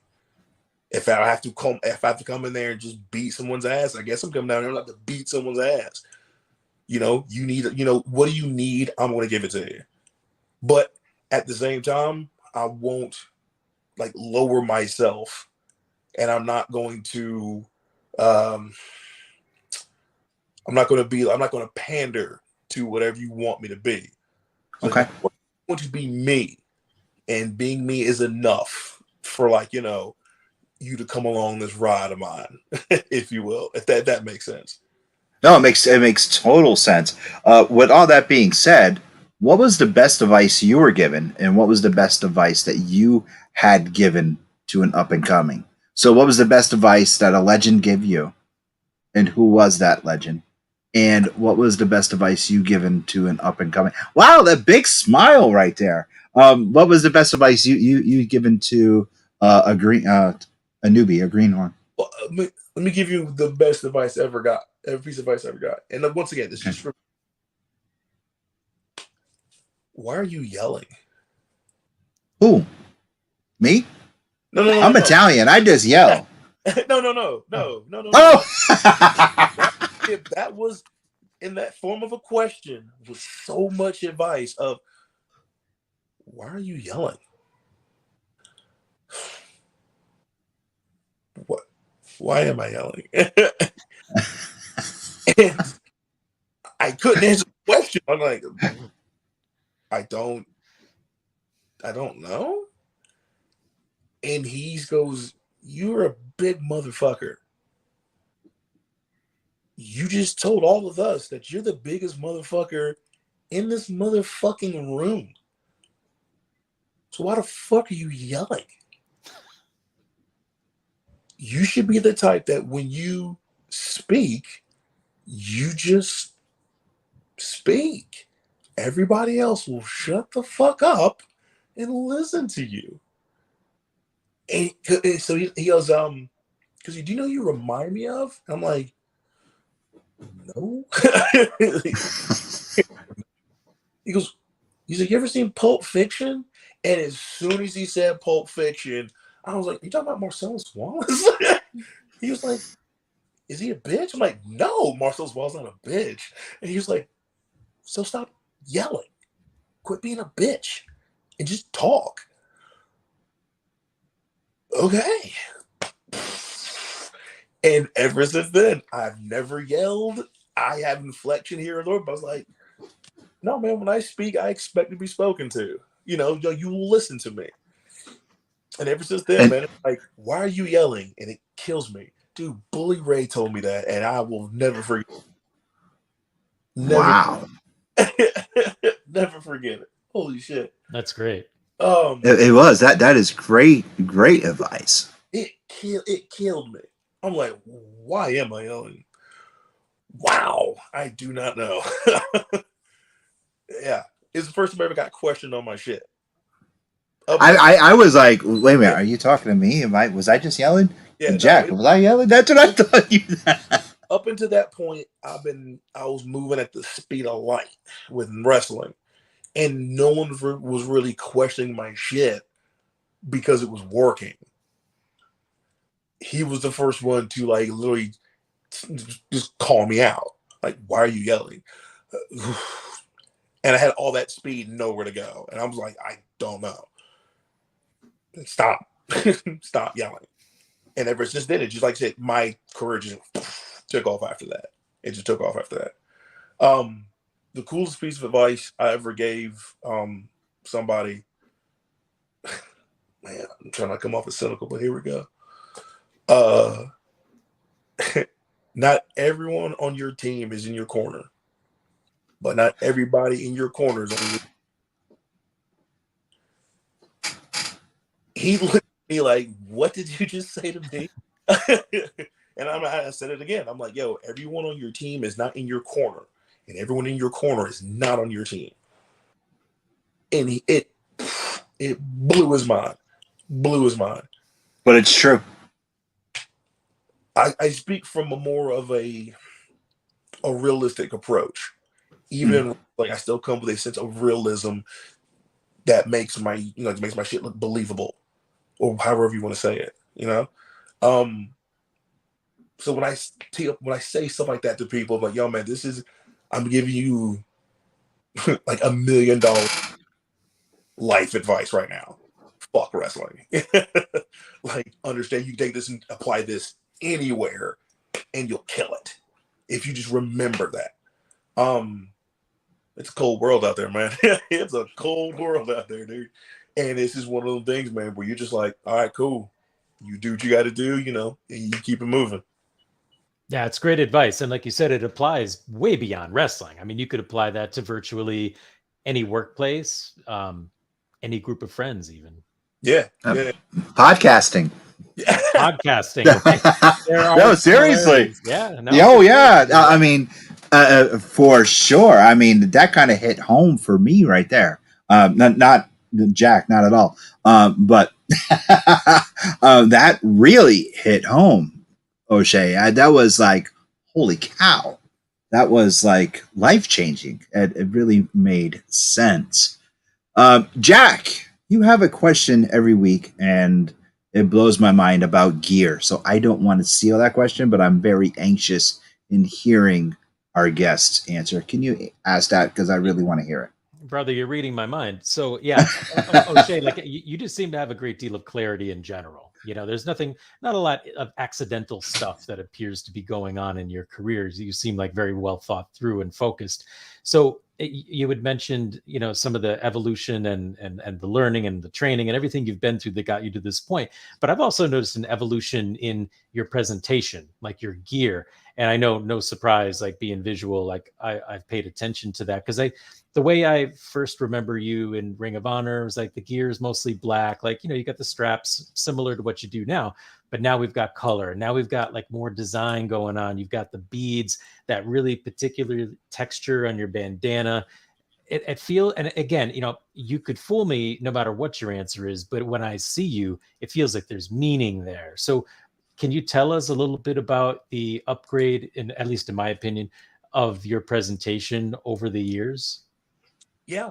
If I have to come in there and just beat someone's ass, I guess I'm coming down there not to beat someone's ass. You need, what do you need? I'm going to give it to you. But at the same time, I won't like lower myself, and I'm not going to pander to whatever you want me to be. So Okay. I want to be me, and being me is enough for you to come along this ride of mine, if you will, if that makes sense. No, it makes total sense. With all that being said, what was the best advice you were given, and what was the best advice that you had given to an up and coming? So, what was the best advice that a legend gave you, and who was that legend? And what was the best advice you given to an up and coming? Wow, that big smile right there. What was the best advice you given to a newbie, a greenhorn? Well, let me give you the best advice I ever got. Every piece of advice I ever got. And once again, this is just for. Why are you yelling? Who? Me? No. I'm Italian. I just yell. No. Oh! If that was in that form of a question with so much advice of, why are you yelling? What? Why am I yelling? And I couldn't answer the question. I'm like, I don't know. And he goes, you're a big motherfucker. You just told all of us that you're the biggest motherfucker in this motherfucking room. So why the fuck are you yelling? You should be the type that when you speak, you just speak. Everybody else will shut the fuck up and listen to you. And so he goes, because do you know you remind me of? And I'm like, no. He goes, he's like, you ever seen Pulp Fiction? And as soon as he said Pulp Fiction, I was like, you talking about Marcellus Wallace? He was like, is he a bitch? I'm like, no, Marcellus Wallace not a bitch. And he was like, so stop yelling. Quit being a bitch and just talk. Okay. And ever since then, I've never yelled. I have inflection here and there, but I was like, no, man, when I speak, I expect to be spoken to. You will listen to me. And ever since then, man, it's like, why are you yelling? And it kills me. Dude, Bully Ray told me that, and I will never forget. Wow. Never forget it. Holy shit. That's great. It was. That is great advice. It killed me. I'm like, why am I yelling? Wow, I do not know. Yeah, it's the first time I ever got questioned on my shit. I was like, wait a minute, are you talking to me? Was I just yelling? Yeah, Jack, was I yelling? That's what I thought you said. Up until that point, I was moving at the speed of light with wrestling, and no one was really questioning my shit because it was working. He was the first one to literally just call me out. Like, why are you yelling? And I had all that speed, nowhere to go. And I was like, I don't know. Stop. Stop yelling. And ever since then, it just, like I said, my career just took off after that. It just took off after that. The coolest piece of advice I ever gave somebody, man, I'm trying not to come off as cynical, but here we go. Not everyone on your team is in your corner, but not everybody in your corner is on your. He looked at me like, what did you just say to me? And I said it again. I'm like, yo, everyone on your team is not in your corner, and everyone in your corner is not on your team. And it blew his mind. Blew his mind. But it's true. I speak from a more of a realistic approach. Even like I still come with a sense of realism that makes my shit look believable, or however you want to say it. So when I say stuff like that to people, I'm like, yo, man, I'm giving you like $1 million life advice right now. Fuck wrestling. Like, understand, you take this and apply this anywhere and you'll kill it if you just remember that. It's a cold world out there, man. It's a cold world out there, dude. And this is one of those things, man, where you're just like, all right, cool. You do what you got to do, and you keep it moving. Yeah, it's great advice. And like you said, it applies way beyond wrestling. I mean, you could apply that to virtually any workplace, any group of friends, even. Yeah. Yeah. Podcasting. Podcasting. No, seriously. Yeah. No, Oh, yeah. I mean, for sure. I mean, that kind of hit home for me right there. Not Jack, not at all. But that really hit home, O'Shea. That was like, holy cow. That was like life-changing. It really made sense. Jack, you have a question every week, and it blows my mind about gear. So I don't want to steal that question, but I'm very anxious in hearing our guest's answer. Can you ask that? Because I really want to hear it. Brother, you're reading my mind. So yeah, O'Shea, like you just seem to have a great deal of clarity in general. There's not a lot of accidental stuff that appears to be going on in your careers. You seem like very well thought through and focused. So you had mentioned, some of the evolution and the learning and the training and everything you've been through that got you to this point. But I've also noticed an evolution in your presentation, like your gear. And I know, no surprise, like being visual, like I've paid attention to that, because the way I first remember you in Ring of Honor was like the gear is mostly black. Like, you got the straps similar to what you do now, but now we've got color. Now we've got like more design going on. You've got the beads, that really particular texture on your bandana. It feels, and again, you could fool me no matter what your answer is, but when I see you, it feels like there's meaning there. So can you tell us a little bit about the upgrade, at least in my opinion, of your presentation over the years? Yeah.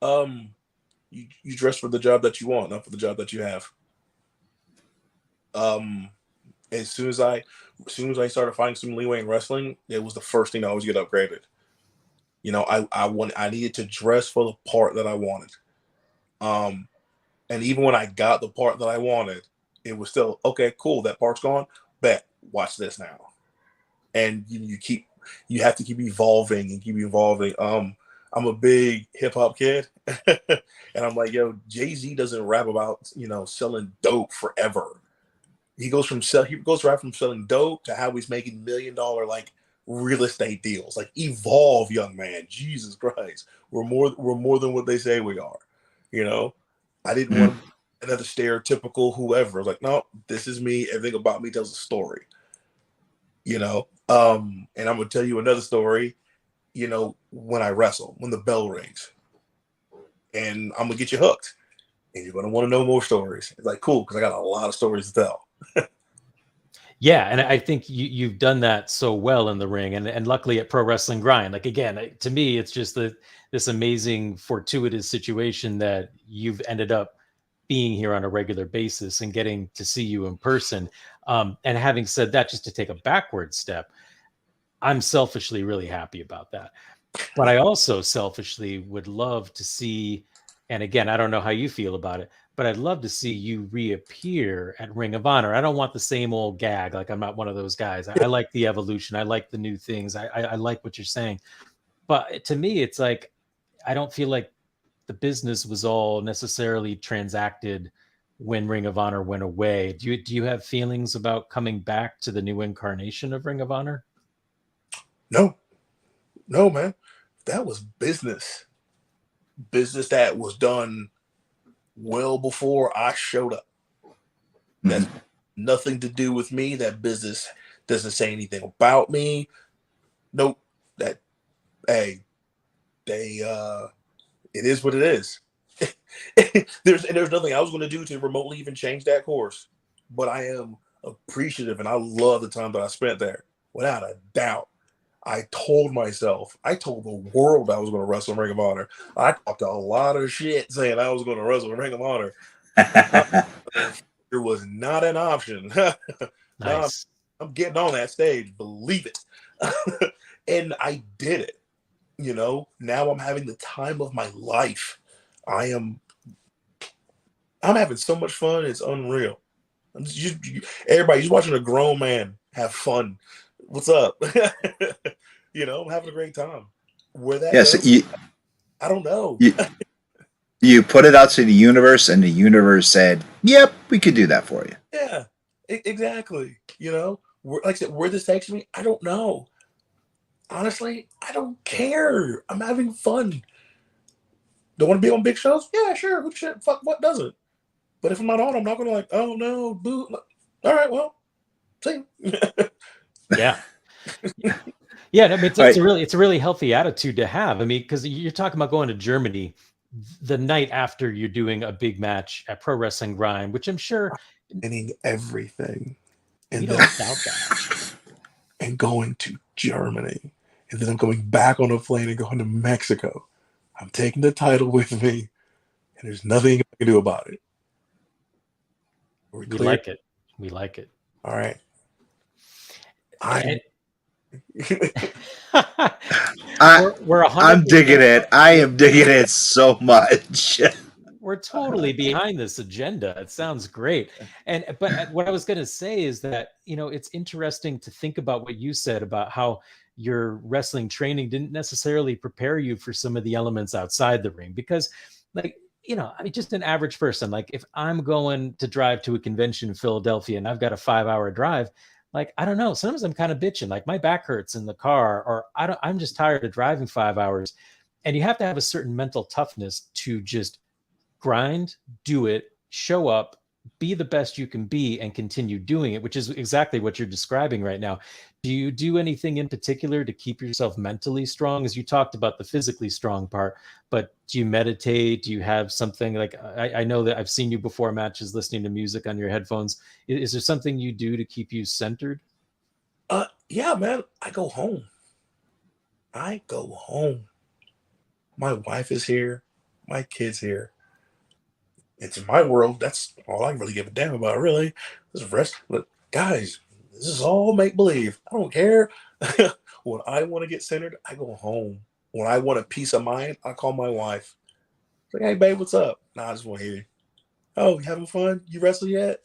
You dress for the job that you want, not for the job that you have. As soon as I started finding some leeway in wrestling, it was the first thing I always get upgraded. I needed to dress for the part that I wanted. And even when I got the part that I wanted, it was still, okay, cool, that part's gone. Bet, watch this now. And you have to keep evolving and keep evolving. I'm a big hip hop kid, and I'm like, yo, Jay-Z doesn't rap about, selling dope forever. He goes right from selling dope to how he's making $1 million like real estate deals. Like, evolve, young man. Jesus Christ, we're more than what they say we are. I didn't want another stereotypical whoever. Like, no, this is me. Everything about me tells a story. And I'm gonna tell you another story. When I wrestle, when the bell rings, and I'm gonna get you hooked, and you're gonna want to know more stories. It's like, cool, because I got a lot of stories to tell. Yeah, and I think you've done that so well in the ring, and luckily at Pro Wrestling Grind. Like, again, to me, it's just this amazing fortuitous situation that you've ended up being here on a regular basis and getting to see you in person. And having said that, just to take a backward step, I'm selfishly really happy about that. But I also selfishly would love to see, and again, I don't know how you feel about it, but I'd love to see you reappear at Ring of Honor. I don't want the same old gag. Like, I'm not one of those guys. I like the evolution. I like the new things. I like what you're saying. But to me, it's like, I don't feel like the business was all necessarily transacted when Ring of Honor went away. Do you have feelings about coming back to the new incarnation of Ring of Honor? No, man. That was business that was done well before I showed up. That's nothing to do with me. That business doesn't say anything about me. Nope. It is what it is. There's nothing I was going to do to remotely even change that course, but I am appreciative and I love the time that I spent there, without a doubt. I told the world I was going to wrestle in Ring of Honor. I talked a lot of shit saying I was going to wrestle in Ring of Honor. It was not not an option. No, Nice. I'm getting on that stage, believe it. And I did it. You know, now I'm having the time of my life. I'm having so much fun, it's unreal. Everybody, just watching a grown man have fun. What's up? You know, I'm having a great time. Where that Yes, goes, I don't know. you put it out to the universe, and the universe said, "Yep, we could do that for you." Yeah, exactly. You know, like I said, where this takes me, I don't know. Honestly, I don't care. I'm having fun. Don't want to be on big shows? Yeah, sure. Who shit? Fuck, what doesn't? But if I'm not on, I'm not gonna like, oh no, boo. All right, well, see. Yeah. Yeah, I mean, it's Right. a really healthy attitude to have. I mean, because you're talking about going to Germany the night after you're doing a big match at Pro Wrestling Grind, which I'm sure Winning everything, you and don't then doubt that. and going to Germany, and then I'm going back on a plane and going to Mexico. I'm taking the title with me, and there's nothing I can do about it. Are we We clear? like it. We like it. All right. And- I, we're 100%. I'm digging it. I am digging it so much. We're totally behind this agenda. It sounds great. But what I was going to say is that, you know, it's interesting to think about what you said about how your wrestling training didn't necessarily prepare you for some of the elements outside the ring, because, like, you know, I mean, just an average person, like if I'm going to drive to a convention in Philadelphia and I've got a 5-hour drive, like, I don't know, sometimes I'm kind of bitching, like my back hurts in the car, or I'm just tired of driving 5 hours. And you have to have a certain mental toughness to just grind, do it, show up, be the best you can be, and continue doing it, which is exactly what you're describing right now. Do you do anything in particular to keep yourself mentally strong? As you talked about the physically strong part, but do you meditate? Do you have something like, I know that I've seen you before matches listening to music on your headphones. Is there something you do to keep you centered? Yeah, man. I go home. My wife is here. My kid's here. It's in my world. That's all I really give a damn about, really. This rest, but guys, this is all make believe. I don't care. When I want to get centered, I go home. When I want a peace of mind, I call my wife. Like, hey, babe, what's up? Nah, I just want to hear you. Oh, you having fun? You wrestle yet?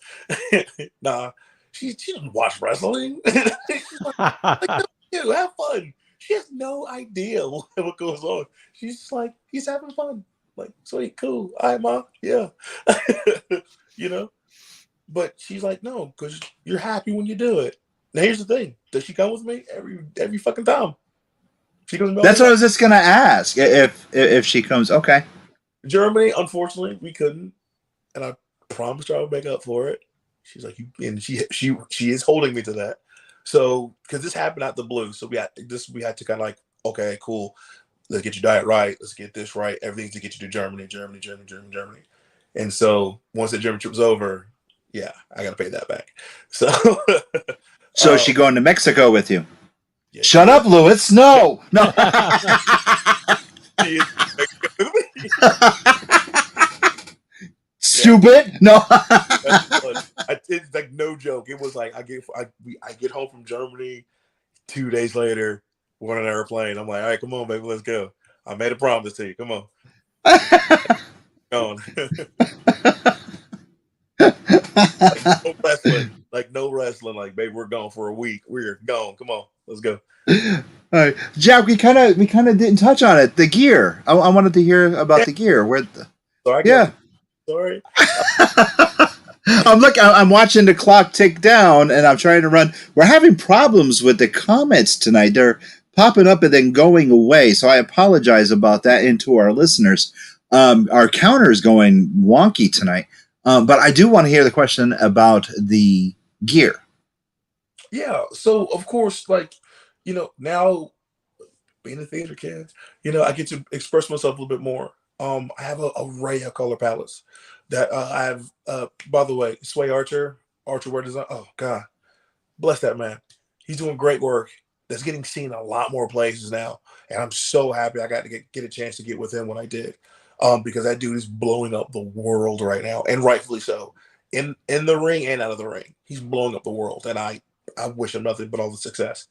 Nah, she doesn't watch wrestling. She's like, you have fun. She has no idea what goes on. She's just like, he's having fun. Like, sweet, cool. All right, Mom. Yeah. You know? But she's like, no, because you're happy when you do it. Now, here's the thing. Does she come with me every fucking time? She comes with me. That's what I was just gonna ask. If she comes, okay. Germany, unfortunately, we couldn't. And I promised her I would make up for it. She's like, she is holding me to that. So, because this happened out the blue. So we had to kind of like, okay, cool. Let's get your diet right. Let's get this right. Everything's to get you to Germany. And so once the German trip's over, yeah, I got to pay that back. So, So is she going to Mexico with you? yeah, Shut up, Lewis. No. she is- Stupid. No. It's like no joke. It was like I get home from Germany 2 days later. We're on an airplane. I'm like, all right, come on, baby, let's go. I made a promise to you. Come on. No wrestling. Like, baby, we're gone for a week. We're gone. Come on, let's go. All right, Jack. We kind of didn't touch on it. The gear. I wanted to hear about the gear. Sorry. I'm watching the clock tick down, and I'm trying to run. We're having problems with the comments tonight. They're popping up and then going away. So I apologize about that, and to our listeners. Our counter is going wonky tonight. But I do want to hear the question about the gear. Yeah. So of course, like, now being a theater kid, I get to express myself a little bit more. I have an array of color palettes that I have. By the way, Sway Archer Wear Design. Oh God, bless that man. He's doing great work. That's getting seen a lot more places now, and I'm so happy I got to get a chance to get with him when I did, because that dude is blowing up the world right now, and rightfully so. in the ring and out of the ring. He's blowing up the world, and I wish him nothing but all the success.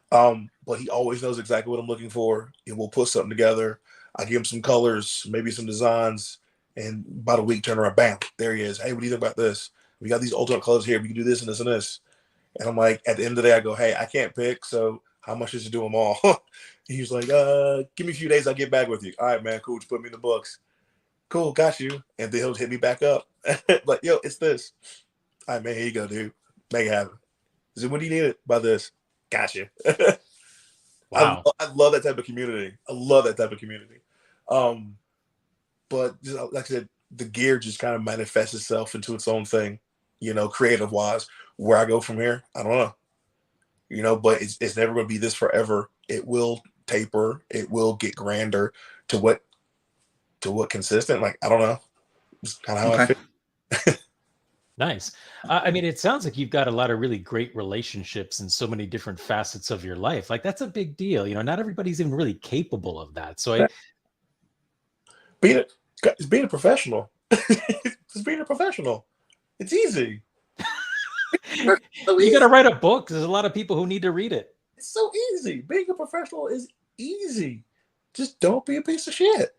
But he always knows exactly what I'm looking for, and we'll put something together. I give him some colors, maybe some designs, and about a week, turn around, bam, there he is. Hey, what do you think about this? We got these ultimate colors here. We can do this and this and this. And I'm like, at the end of the day, I go, hey, I can't pick, so how much is to do them all? He's like, give me a few days, I'll get back with you. All right, man, cool, just put me in the books. Cool, got you. And then he'll hit me back up. Like, yo, it's this. All right, man, here you go, dude. Make it happen. Is it what do you need it by this? Gotcha. Wow. I love that type of community. I love that type of community. But just, like I said, the gear just kind of manifests itself into its own thing, creative wise. Where I go from here, I don't know. But it's never going to be this forever. It will taper. It will get grander to what consistent. Like, I don't know. It's kind of how I feel. Nice. I mean, it sounds like you've got a lot of really great relationships in so many different facets of your life. Like, that's a big deal. Not everybody's even really capable of that. So being a professional. Just being a professional. It's easy. You got to write a book. There's a lot of people who need to read it. It's so easy. Being a professional is easy. Just don't be a piece of shit.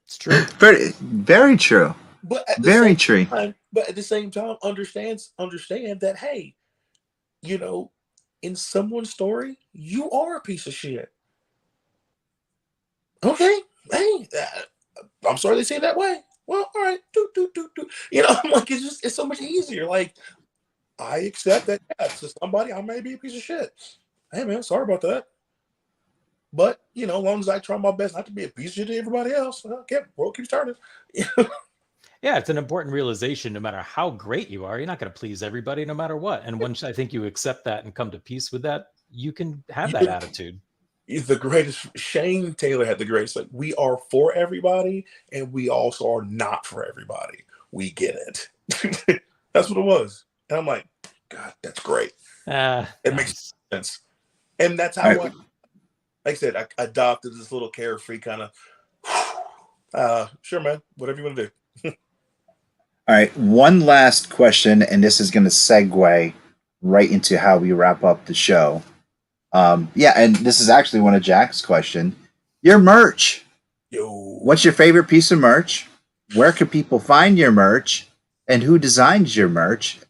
It's true. Very, very true. But at the same time, understand that, hey, in someone's story, you are a piece of shit. Okay, hey, I'm sorry they say it that way. Well, all right, do. I'm like, it's so much easier. Like, I accept that, yeah, to somebody, I may be a piece of shit. Hey, man, sorry about that. But, as long as I try my best not to be a piece of shit to everybody else, world keeps turning. Yeah, it's an important realization. No matter how great you are, you're not going to please everybody no matter what. And once I think you accept that and come to peace with that, you can have that attitude. The greatest, Shane Taylor had the greatest, like, we are for everybody and we also are not for everybody. We get it. That's what it was. And I'm like, God, that's great. It makes sense. And that's how like I said, I adopted this little carefree kind of, sure, man, whatever you want to do. All right, one last question, and this is going to segue right into how we wrap up the show. And this is actually one of Jack's question. Your merch. Yo. What's your favorite piece of merch? Where can people find your merch? And who designs your merch?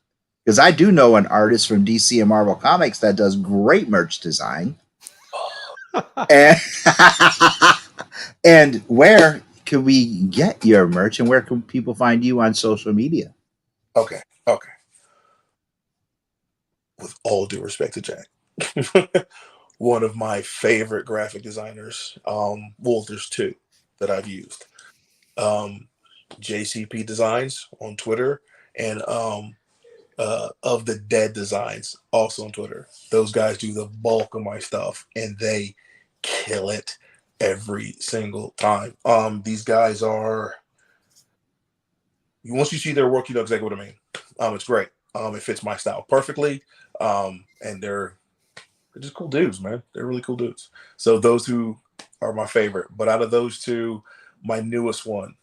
Because I do know an artist from DC and Marvel Comics that does great merch design. And where can we get your merch, and where can people find you on social media? Okay. With all due respect to Jack, one of my favorite graphic designers, there's two that I've used. JCP Designs on Twitter, and Of the Dead Designs also on Twitter. Those guys do the bulk of my stuff, and they kill it every single time. These guys are, once you see their work, you know exactly what I mean. It's great. It fits my style perfectly. And they're just cool dudes, man. They're really cool dudes. So those two are my favorite. But out of those two, my newest one,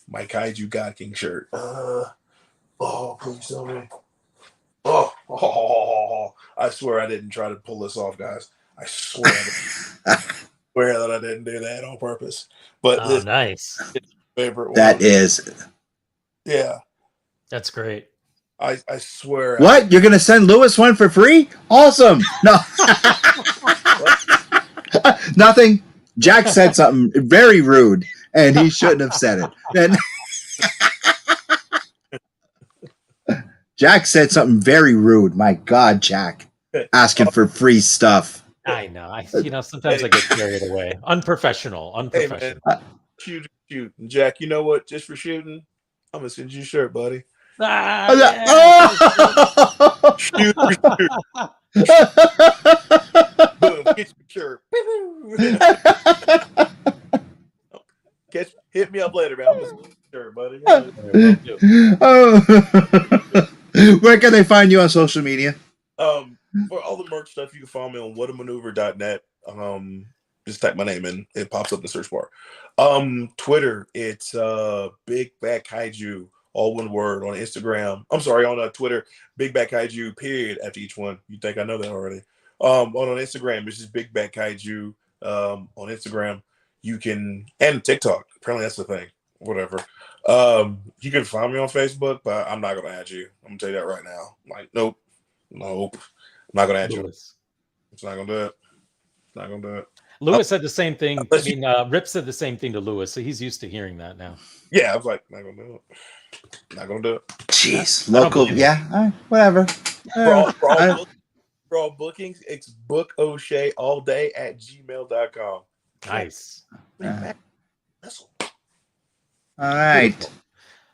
my Kaiju God King shirt. Please tell me. I swear I didn't try to pull this off, guys. I swear. Swear that I didn't do that on purpose. But this nice. is my favorite one. That is. Yeah. That's great. I swear. What? You're going to send Lewis one for free? Awesome. No. Nothing. Jack said something very rude, and he shouldn't have said it. And Jack said something very rude. My God, Jack. Asking for free stuff. I know. Sometimes I get carried away. Unprofessional. Hey, man, shoot. Jack, you know what? Just for shooting, I'm going to send you a shirt, buddy. Shoot. Boom, get your shirt. Hit me up later, man. I'm going to send you a shirt, buddy. Where can they find you on social media? For all the merch stuff, you can follow me on whatamaneuver.net. Just type my name in, it pops up in the search bar. Twitter, it's Big Bad Kaiju, all one word. On Instagram, I'm sorry, on Twitter, Big Bad Kaiju, period after each one. You think I know that already? On Instagram, it's just Big Bad Kaiju. On Instagram, you can, and TikTok. Apparently, that's the thing. Whatever. You can find me on Facebook, but I'm not gonna add you. I'm gonna tell you that right now. Like, nope. I'm not gonna add you. It's not gonna do it. Not gonna do it. Lewis said the same thing. I mean, Rip said the same thing to Lewis, so he's used to hearing that now. Yeah, I was like, not gonna do it. Not gonna do it. Jeez, local, yeah, whatever. For all bookings, it's bookoshay.allday@gmail.com. Nice. All right.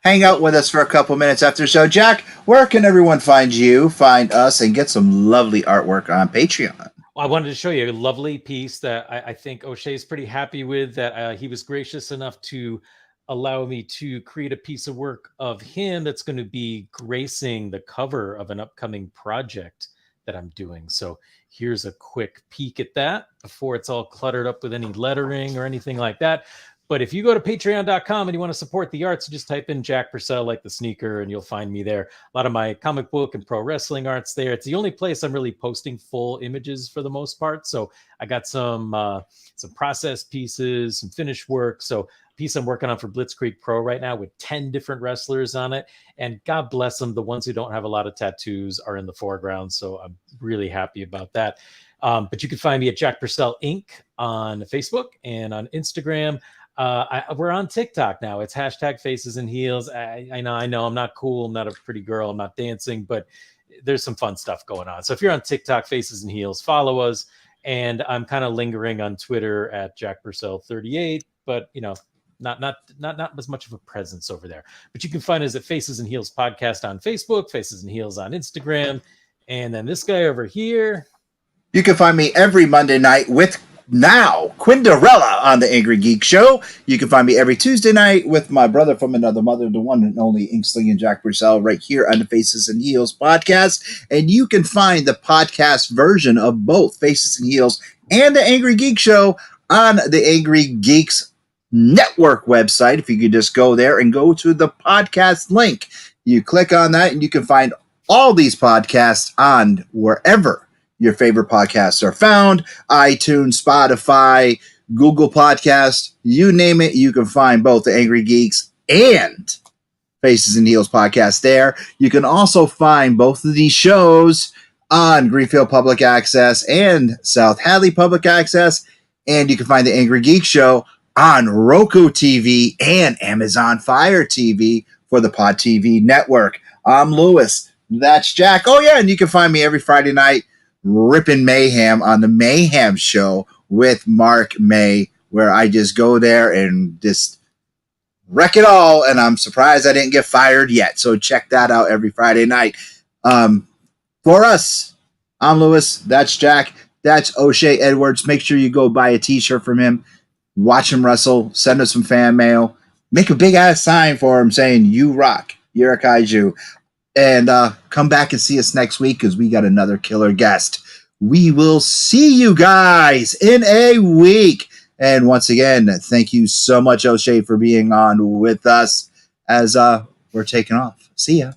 Hang out with us for a couple minutes after the show. Jack, where can everyone find you, find us, and get some lovely artwork on Patreon? I wanted to show you a lovely piece that I think O'Shea's pretty happy with, that he was gracious enough to allow me to create a piece of work of him that's going to be gracing the cover of an upcoming project that I'm doing. So here's a quick peek at that before it's all cluttered up with any lettering or anything like that. But if you go to patreon.com and you want to support the arts, just type in Jack Purcell, like the sneaker, and you'll find me there. A lot of my comic book and pro wrestling arts there. It's the only place I'm really posting full images for the most part. So I got some process pieces, some finished work. So a piece I'm working on for Blitzkrieg Pro right now with 10 different wrestlers on it. And God bless them, the ones who don't have a lot of tattoos are in the foreground. So I'm really happy about that. But you can find me at Jack Purcell Inc. on Facebook and on Instagram. We're on TikTok now. It's hashtag Faces and Heels. I know I'm not cool. I'm not a pretty girl. I'm not dancing, but there's some fun stuff going on. So if you're on TikTok, Faces and Heels, follow us. And I'm kind of lingering on Twitter at Jack Purcell 38, but not as much of a presence over there. But you can find us at Faces and Heels Podcast on Facebook, Faces and Heels on Instagram. And then this guy over here. You can find me every Monday night with Quinderella on the Angry Geek Show. You can find me every Tuesday night with my brother from another mother, the one and only Inksling Jack Purcell, right here on the Faces and Heels podcast. And you can find the podcast version of both Faces and Heels and the Angry Geek Show on the Angry Geeks Network website. If you could just go there and go to the podcast link, you click on that and you can find all these podcasts on wherever your favorite podcasts are found: iTunes, Spotify, Google Podcast, you name it. You can find both the Angry Geeks and Faces and Heels podcast there. You can also find both of these shows on Greenfield Public Access and South Hadley Public Access. And you can find the Angry Geek Show on Roku TV and Amazon Fire TV for the Pod TV network. I'm Lewis. That's Jack. Oh, yeah, and you can find me every Friday night ripping mayhem on the Mayhem Show with Mark May, where I just go there and just wreck it all, and I'm surprised I didn't get fired yet. So check that out every Friday night. For us, I'm Lewis. That's Jack. That's O'Shea Edwards. Make sure you go buy a t-shirt from him. Watch him wrestle. Send us some fan mail. Make a big-ass sign for him saying, "You rock. You're a kaiju." And come back and see us next week because we got another killer guest. We will see you guys in a week. And once again, thank you so much, O'Shea, for being on with us as we're taking off. See ya.